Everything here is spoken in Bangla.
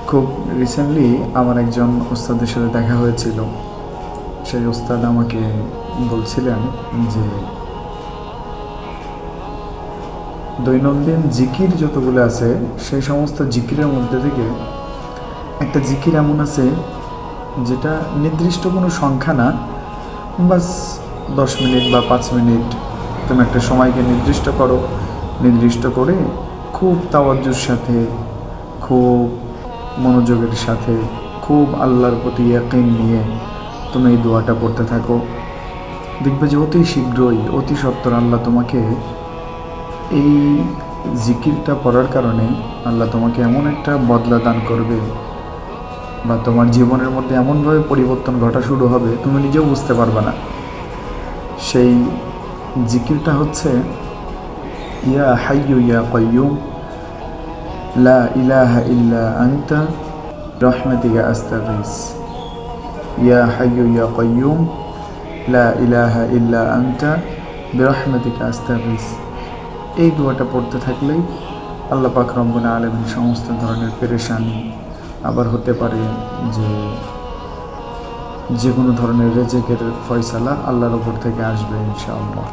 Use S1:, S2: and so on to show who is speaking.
S1: খুব রিসেন্টলি আমার একজন উস্তাদের সাথে দেখা হয়েছিল। সেই উস্তাদ আমাকে বলছিলেন যে দৈনন্দিন জিকির যতগুলো আছে সেই সমস্ত জিকিরের মধ্যে থেকে একটা জিকির এমন আছে যেটা নির্দিষ্ট কোনো সংখ্যা না, বাস 10 মিনিট বা 5 মিনিট তুমি একটা সময়কে নির্দিষ্ট করো, নির্দিষ্ট করে খুব তাওয়াজ্জুর সাথে, খুব মনোযোগের সাথে, খুব আল্লাহর প্রতি ইয়াকিন নিয়ে তুমি এই দোয়াটা পড়তে থাকো। দেখবে যে অতি শীঘ্রই, অতি সত্বর আল্লাহ তোমাকে এই জিকিরটা পড়ার কারণে আল্লাহ তোমাকে এমন একটা বদলা দান করবে বা তোমার জীবনের মধ্যে এমনভাবে পরিবর্তন ঘটা শুরু হবে তুমি নিজেও বুঝতে পারবে না। সেই জিকিরটা হচ্ছে ইয়া হাইয়ু ইয়া কাইয়ুম লা ইলাহা ইল্লা আনতা বিরহমাতিকা আস্তাগীস। ইয়া হাইয়ু ইয়া কাইয়ুম লা ইলাহা ইল্লা আনতা বিরহমাতিকা আস্তাগীস। এই দোয়াটা পড়তে থাকলেই আল্লাহ পাক রব্বুল আলামিন সমস্ত ধরনের পেরেশানি, আবার হতে পারে যে কোনো ধরনের রেজেকের ফয়সালা আল্লাহর ওপর থেকে আসবে ইনশাআল্লাহ।